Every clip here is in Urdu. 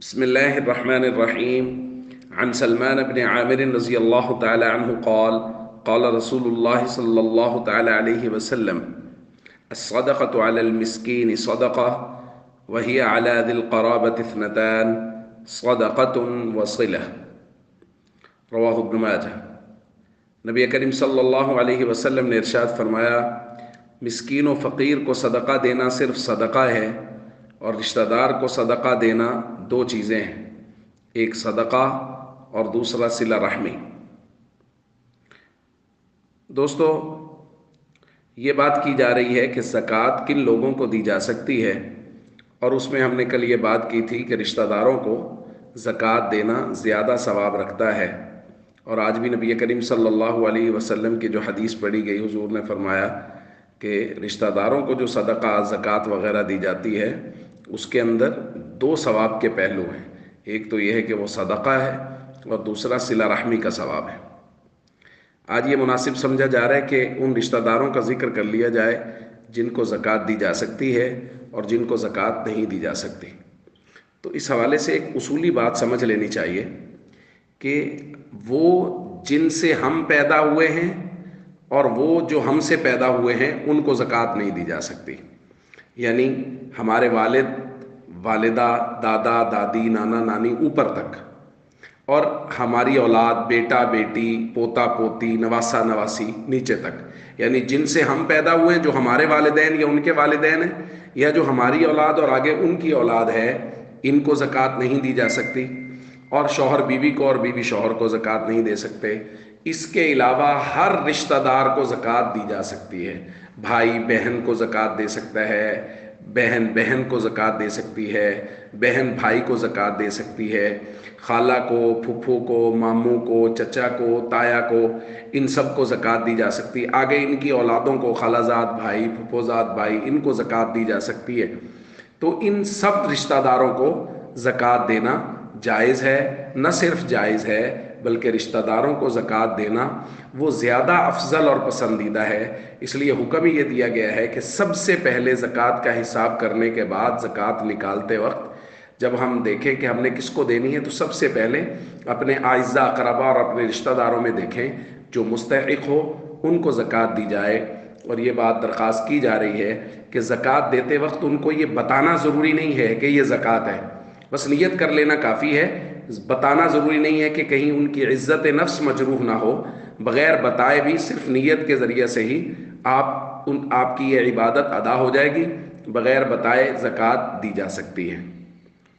بسم الله الرحمن الرحيم. عن سلمان بن عامر رضي الله تعالى عنه قال قال رسول الله صلى الله تعالى عليه وسلم: الصدقة على المسكين صدقة وهي على ذي القرابة اثنتان صدقة وصلة. رواہ ابن ماجہ۔ نبی کریم صلی اللہ علیہ وسلم نے ارشاد فرمایا، مسکین و فقیر کو صدقہ دینا صرف صدقہ ہے، اور رشتہ دار کو صدقہ دینا دو چیزیں ہیں، ایک صدقہ اور دوسرا صلہ رحمی۔ دوستو، یہ بات کی جا رہی ہے کہ زکوٰۃ کن لوگوں کو دی جا سکتی ہے، اور اس میں ہم نے کل یہ بات کی تھی کہ رشتہ داروں کو زکوٰۃ دینا زیادہ ثواب رکھتا ہے۔ اور آج بھی نبی کریم صلی اللہ علیہ وسلم کی جو حدیث پڑھی گئی، حضور نے فرمایا کہ رشتہ داروں کو جو صدقہ زکوٰۃ وغیرہ دی جاتی ہے، اس کے اندر دو ثواب کے پہلو ہیں، ایک تو یہ ہے کہ وہ صدقہ ہے، اور دوسرا صلہ رحمی کا ثواب ہے۔ آج یہ مناسب سمجھا جا رہا ہے کہ ان رشتہ داروں کا ذکر کر لیا جائے جن کو زکوٰۃ دی جا سکتی ہے اور جن کو زکوٰۃ نہیں دی جا سکتی۔ تو اس حوالے سے ایک اصولی بات سمجھ لینی چاہیے کہ وہ جن سے ہم پیدا ہوئے ہیں اور وہ جو ہم سے پیدا ہوئے ہیں ان کو زکوٰۃ نہیں دی جا سکتی۔ یعنی ہمارے والد، والدہ، دادا، دادی، نانا، نانی اوپر تک، اور ہماری اولاد، بیٹا، بیٹی، پوتا، پوتی، نواسا، نواسی نیچے تک، یعنی جن سے ہم پیدا ہوئے، جو ہمارے والدین یا ان کے والدین ہیں، یا جو ہماری اولاد اور آگے ان کی اولاد ہے، ان کو زکوٰۃ نہیں دی جا سکتی۔ اور شوہر بیوی کو اور بیوی شوہر کو زکوٰۃ نہیں دے سکتے۔ اس کے علاوہ ہر رشتہ دار کو زکوٰۃ دی جا سکتی ہے۔ بھائی بہن کو زکوٰۃ دے سکتا ہے، بہن بہن کو زکوٰۃ دے سکتی ہے، بہن بھائی کو زکوٰۃ دے سکتی ہے، خالہ کو، پھپھو کو، ماموں کو، چچا کو، تایا کو، ان سب کو زکوٰۃ دی جا سکتی ہے۔ آگے ان کی اولادوں کو، خالہ زاد بھائی، پھپھو زاد بھائی، ان کو زکوٰۃ دی جا سکتی ہے۔ تو ان سب رشتہ داروں کو زکوٰۃ دینا جائز ہے، نہ صرف جائز ہے بلکہ رشتہ داروں کو زکوٰۃ دینا وہ زیادہ افضل اور پسندیدہ ہے۔ اس لیے حکم یہ دیا گیا ہے کہ سب سے پہلے زکوٰۃ کا حساب کرنے کے بعد زکوٰۃ نکالتے وقت جب ہم دیکھیں کہ ہم نے کس کو دینی ہے، تو سب سے پہلے اپنے اعزاء اقربا اور اپنے رشتہ داروں میں دیکھیں، جو مستحق ہو ان کو زکوٰۃ دی جائے۔ اور یہ بات درخواست کی جا رہی ہے کہ زکوٰۃ دیتے وقت ان کو یہ بتانا ضروری نہیں ہے کہ یہ زکوٰۃ ہے، بس نیت کر لینا کافی ہے۔ بتانا ضروری نہیں ہے کہ کہیں ان کی عزت نفس مجروح نہ ہو۔ بغیر بتائے بھی صرف نیت کے ذریعے سے ہی آپ کی یہ عبادت ادا ہو جائے گی، بغیر بتائے زکوٰۃ دی جا سکتی ہے۔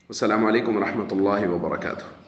السلام علیکم ورحمۃ اللہ وبرکاتہ۔